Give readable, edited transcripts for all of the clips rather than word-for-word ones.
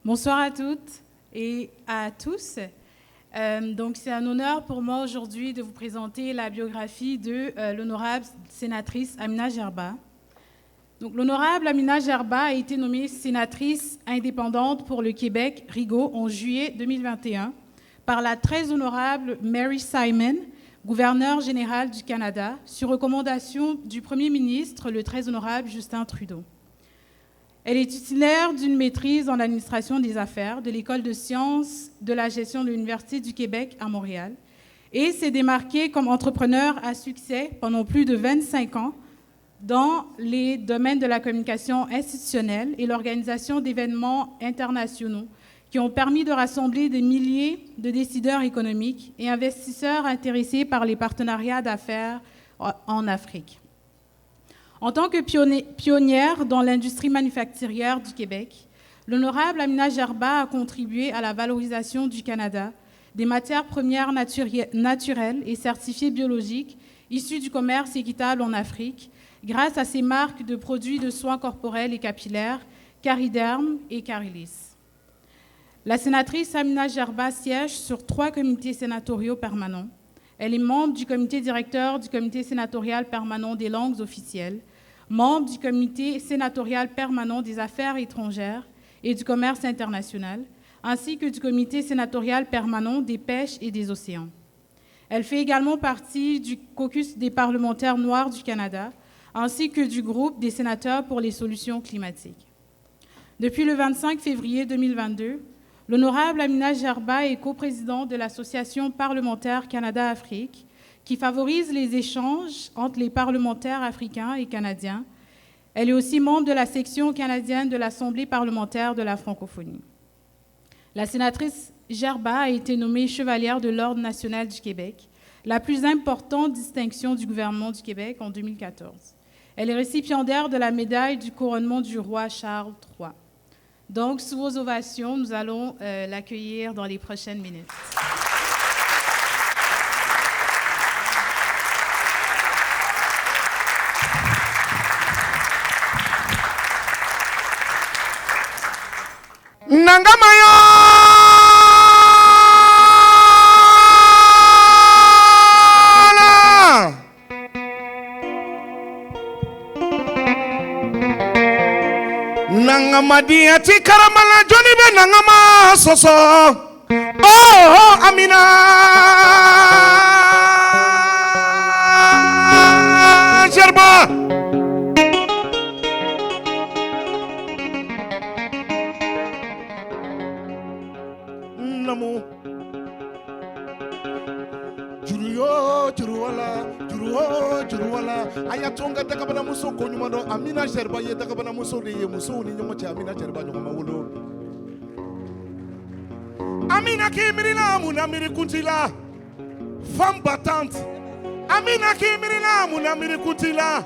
Bonsoir à toutes et à tous. Donc, c'est un honneur pour moi aujourd'hui de vous présenter la biographie de l'honorable sénatrice Amina Gerba. Donc, l'honorable Amina Gerba a été nommée sénatrice indépendante pour le Québec, Rigaud, en juillet 2021 par la très honorable Mary Simon, gouverneure générale du Canada, sur recommandation du Premier ministre, le très honorable Justin Trudeau. Elle est titulaire d'une maîtrise en administration des affaires de l'École de sciences de la gestion de l'Université du Québec à Montréal et s'est démarquée comme entrepreneur à succès pendant plus de 25 ans dans les domaines de la communication institutionnelle et l'organisation d'événements internationaux qui ont permis de rassembler des milliers de décideurs économiques et investisseurs intéressés par les partenariats d'affaires en Afrique. En tant que pionnière dans l'industrie manufacturière du Québec, l'honorable Amina Gerba a contribué à la valorisation du Canada des matières premières naturelles et certifiées biologiques issues du commerce équitable en Afrique grâce à ses marques de produits de soins corporels et capillaires, Cariderm et Carilis. La sénatrice Amina Gerba siège sur 3 comités sénatoriaux permanents. Elle est membre du comité directeur du comité sénatorial permanent des langues officielles, membre du comité sénatorial permanent des affaires étrangères et du commerce international, ainsi que du comité sénatorial permanent des pêches et des océans. Elle fait également partie du caucus des parlementaires noirs du Canada, ainsi que du groupe des sénateurs pour les solutions climatiques. Depuis le 25 février 2022, l'honorable Amina Gerba est coprésidente de l'Association parlementaire Canada-Afrique, qui favorise les échanges entre les parlementaires africains et canadiens. Elle est aussi membre de la section canadienne de l'Assemblée parlementaire de la francophonie. La sénatrice Gerba a été nommée chevalière de l'Ordre national du Québec, la plus importante distinction du gouvernement du Québec en 2014. Elle est récipiendaire de la médaille du couronnement du roi Charles III. Donc, sous vos ovations, nous allons l'accueillir dans les prochaines minutes. Nangamaya Nangamadi ati karamala Johnny be nangama soso oh Amina Gerba Namo Juruyo Juruwala ayatonga takabana muso konyumado Amina Gerba ye takabana muso de ye muso ni nyomo cha Amina Gerba nyoma wolo Amina kimirina munamiri kuntila femme battante Amina kimirina munamiri kuntila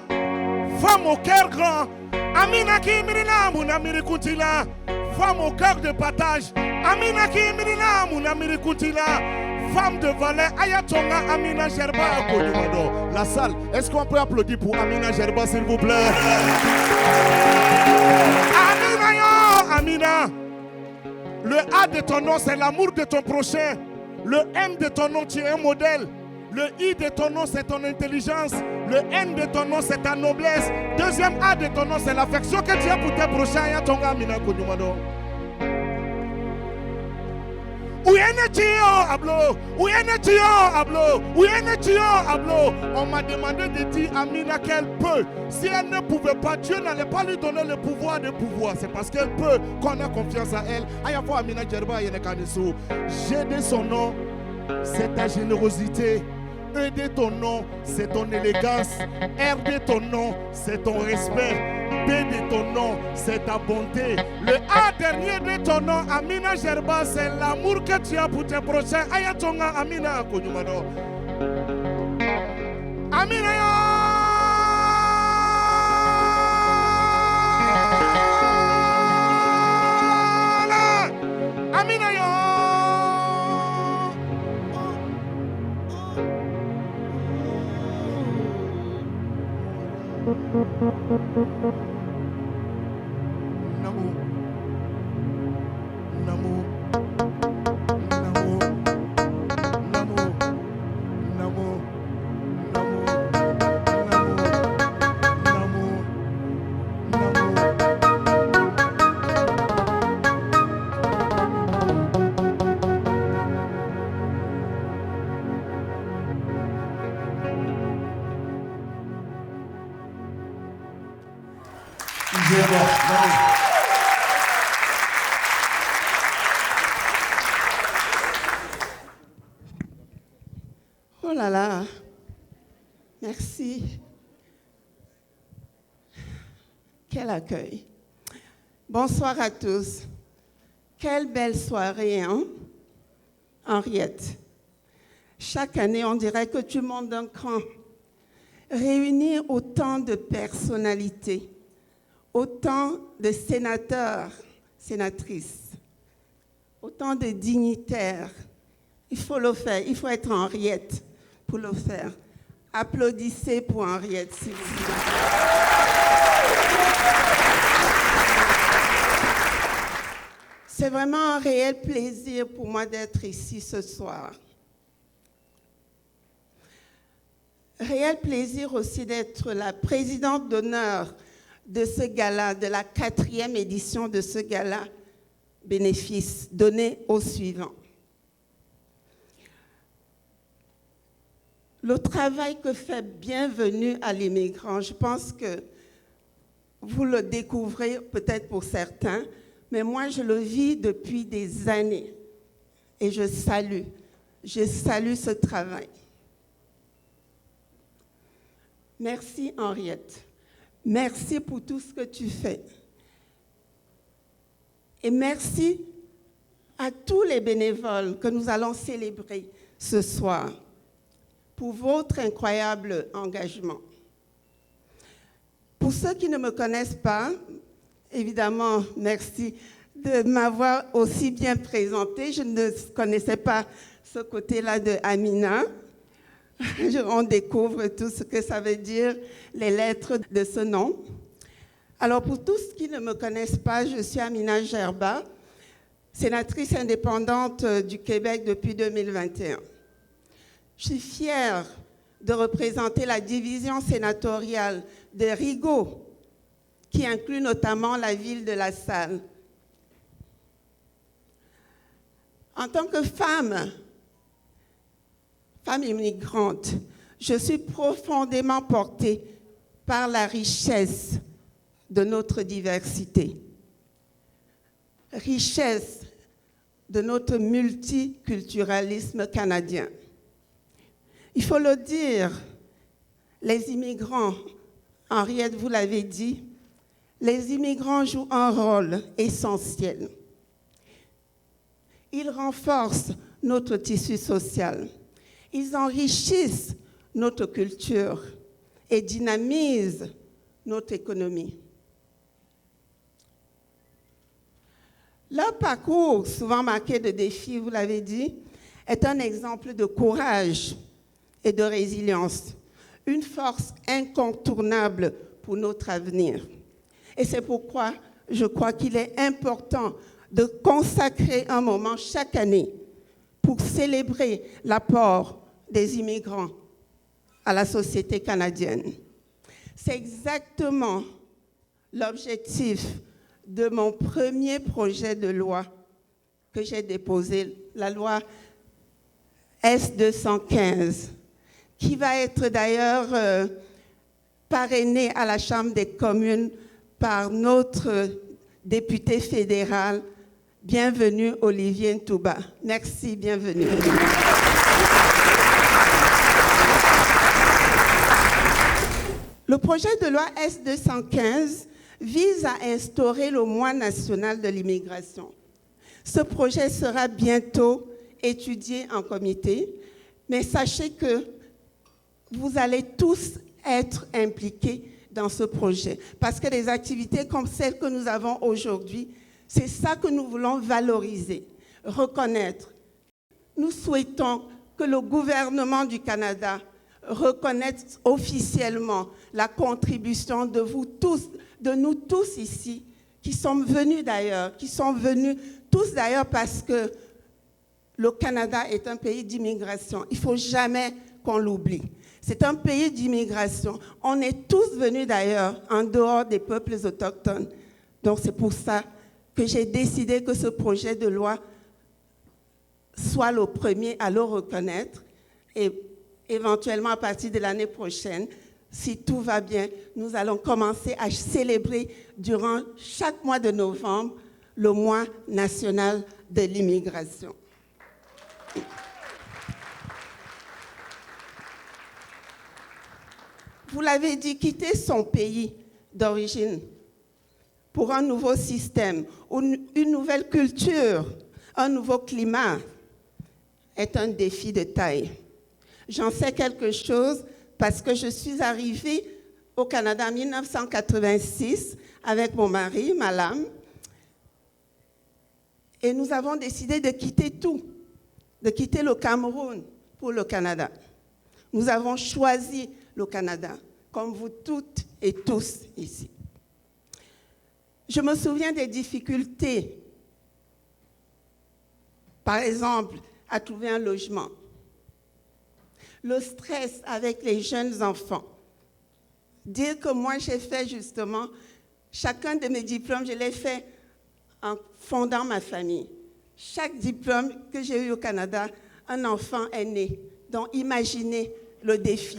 femme au cœur grand Amina kimirina munamiri kuntila femme au cœur de partage Amina kimirina munamiri kuntila femme de valeur, Ayatonga Amina Gerba Kodumado. La salle, est-ce qu'on peut applaudir pour Amina Gerba, s'il vous plaît? Amina yo, Amina. Le A de ton nom, c'est l'amour de ton prochain. Le M de ton nom, tu es un modèle. Le I de ton nom, c'est ton intelligence. Le N de ton nom, c'est ta noblesse. Deuxième A de ton nom, c'est l'affection que tu as pour tes prochains. Ayatonga Amina Kodumado. On m'a demandé de dire Amina qu'elle peut. Si elle ne pouvait pas, Dieu n'allait pas lui donner le pouvoir de pouvoir. C'est parce qu'elle peut qu'on a confiance à elle. Amina Gerba J'ai son nom, c'est ta générosité. E de ton nom, c'est ton élégance. R de ton nom, c'est ton respect. B de ton nom, c'est ta bonté. Le A dernier de ton nom, Amina Gerba, c'est l'amour que tu as pour tes prochains. Ayatonga Amina Konyumado. Amina yo. Amina yo. Namo Oh là là, merci. Quel accueil. Bonsoir à tous. Quelle belle soirée, hein, Henriette? Chaque année, on dirait que tu montes d'un cran. Réunir autant de personnalités, autant de sénateurs, sénatrices, autant de dignitaires, il faut le faire, il faut être Henriette pour le faire. Applaudissez pour Henriette, s'il vous plaît. C'est vraiment un réel plaisir pour moi d'être ici ce soir. Réel plaisir aussi d'être la présidente d'honneur de ce gala, de la 4e édition de ce gala, bénéfice donné aux suivants. Le travail que fait Bienvenue à l'immigrant, je pense que vous le découvrez peut-être pour certains, mais moi je le vis depuis des années et je salue ce travail. Merci Henriette, merci pour tout ce que tu fais. Et merci à tous les bénévoles que nous allons célébrer ce soir pour votre incroyable engagement. Pour ceux qui ne me connaissent pas, évidemment, merci de m'avoir aussi bien présentée. Je ne connaissais pas ce côté-là de Amina. On découvre tout ce que ça veut dire, les lettres de ce nom. Alors, pour tous qui ne me connaissent pas, je suis Amina Gerba, sénatrice indépendante du Québec depuis 2021. Je suis fière de représenter la division sénatoriale de Rigaud, qui inclut notamment la ville de La Salle. En tant que femme immigrante, je suis profondément portée par la richesse de notre diversité, richesse de notre multiculturalisme canadien. Il faut le dire, les immigrants, Henriette, vous l'avez dit, les immigrants jouent un rôle essentiel. Ils renforcent notre tissu social. Ils enrichissent notre culture et dynamisent notre économie. Leur parcours, souvent marqué de défis, vous l'avez dit, est un exemple de courage et de résilience, une force incontournable pour notre avenir. Et c'est pourquoi je crois qu'il est important de consacrer un moment chaque année pour célébrer l'apport des immigrants à la société canadienne. C'est exactement l'objectif de mon premier projet de loi que j'ai déposé, la loi S215, qui va être d'ailleurs parrainée à la Chambre des communes par notre député fédéral. Bienvenue, Olivier Ntouba. Merci, bienvenue. Le projet de loi S215 vise à instaurer le mois national de l'immigration. Ce projet sera bientôt étudié en comité, mais sachez que vous allez tous être impliqués dans ce projet, parce que des activités comme celles que nous avons aujourd'hui, c'est ça que nous voulons valoriser, reconnaître. Nous souhaitons que le gouvernement du Canada reconnaisse officiellement la contribution de vous tous, de nous tous ici, qui sommes venus d'ailleurs, tous d'ailleurs parce que le Canada est un pays d'immigration. Il ne faut jamais qu'on l'oublie. C'est un pays d'immigration. On est tous venus d'ailleurs en dehors des peuples autochtones. Donc c'est pour ça que j'ai décidé que ce projet de loi soit le premier à le reconnaître et éventuellement à partir de l'année prochaine, si tout va bien, nous allons commencer à célébrer durant chaque mois de novembre le mois national de l'immigration. Vous l'avez dit, quitter son pays d'origine pour un nouveau système, une nouvelle culture, un nouveau climat est un défi de taille. J'en sais quelque chose parce que je suis arrivée au Canada en 1986 avec mon mari, Malam, et nous avons décidé de quitter tout, de quitter le Cameroun pour le Canada. Nous avons choisi le Canada, comme vous toutes et tous ici. Je me souviens des difficultés, par exemple, à trouver un logement, le stress avec les jeunes enfants. Dire que moi, j'ai fait justement, chacun de mes diplômes, je l'ai fait en fondant ma famille. Chaque diplôme que j'ai eu au Canada, un enfant est né. Donc, imaginez le défi.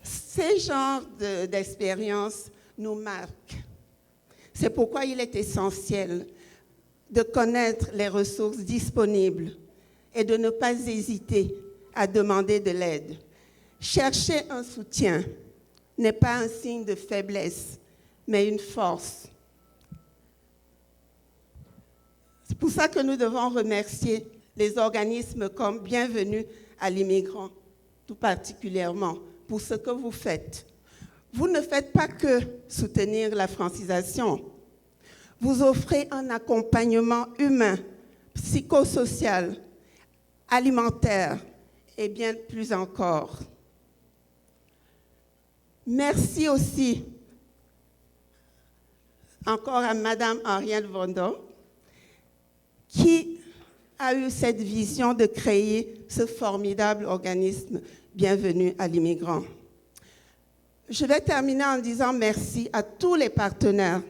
Ces genres d'expériences nous marquent. C'est pourquoi il est essentiel de connaître les ressources disponibles et de ne pas hésiter à demander de l'aide. Chercher un soutien n'est pas un signe de faiblesse, mais une force. C'est pour ça que nous devons remercier les organismes comme Bienvenue à l'immigrant, tout particulièrement, pour ce que vous faites. Vous ne faites pas que soutenir la francisation. Vous offrez un accompagnement humain, psychosocial, alimentaire et bien plus encore. Merci aussi encore à Madame Arielle Vondon qui a eu cette vision de créer ce formidable organisme Bienvenue à l'immigrant. Je vais terminer en disant merci à tous les partenaires,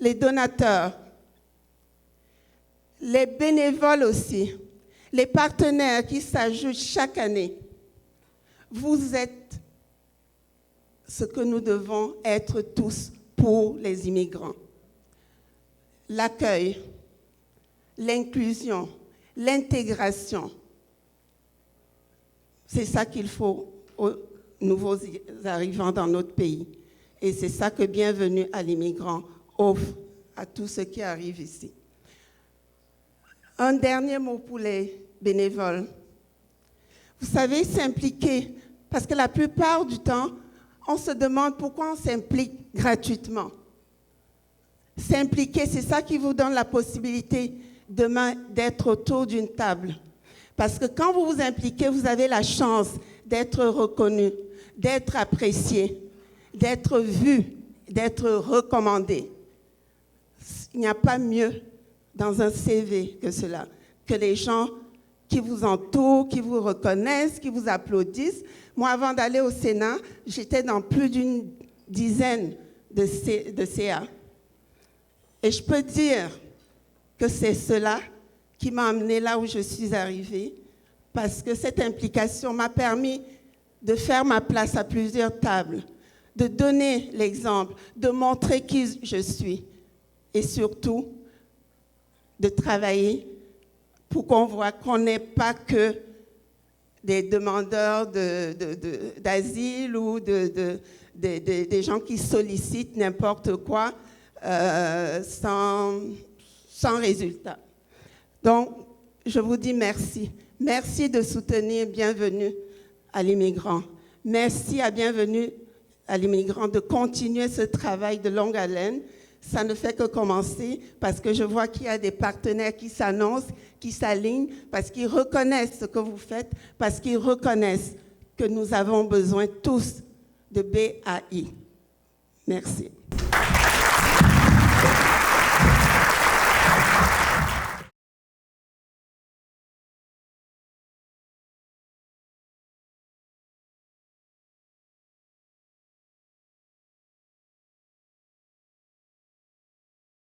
les donateurs, les bénévoles aussi, les partenaires qui s'ajoutent chaque année. Vous êtes ce que nous devons être tous pour les immigrants. L'accueil, l'inclusion, l'intégration, c'est ça qu'il faut aux nouveaux arrivants dans notre pays. Et c'est ça que Bienvenue à l'immigrant offre à tous ceux qui arrivent ici. Un dernier mot pour les bénévoles. Vous savez, s'impliquer, parce que la plupart du temps, on se demande pourquoi on s'implique gratuitement. S'impliquer, c'est ça qui vous donne la possibilité demain d'être autour d'une table. Parce que quand vous vous impliquez, vous avez la chance d'être reconnu, d'être apprécié, d'être vu, d'être recommandé. Il n'y a pas mieux dans un CV que cela, que les gens qui vous entourent, qui vous reconnaissent, qui vous applaudissent. Moi, avant d'aller au Sénat, j'étais dans plus d'une dizaine de CA. Et je peux dire que c'est cela qui m'a amenée là où je suis arrivée, parce que cette implication m'a permis de faire ma place à plusieurs tables, de donner l'exemple, de montrer qui je suis, et surtout de travailler pour qu'on voit qu'on n'est pas que des demandeurs d'asile ou des gens qui sollicitent n'importe quoi sans résultat. Donc, je vous dis merci. Merci de soutenir Bienvenue à l'immigrant. Merci à Bienvenue à l'immigrant de continuer ce travail de longue haleine. Ça ne fait que commencer parce que je vois qu'il y a des partenaires qui s'annoncent, qui s'alignent, parce qu'ils reconnaissent ce que vous faites, parce qu'ils reconnaissent que nous avons besoin tous de BAI. Merci.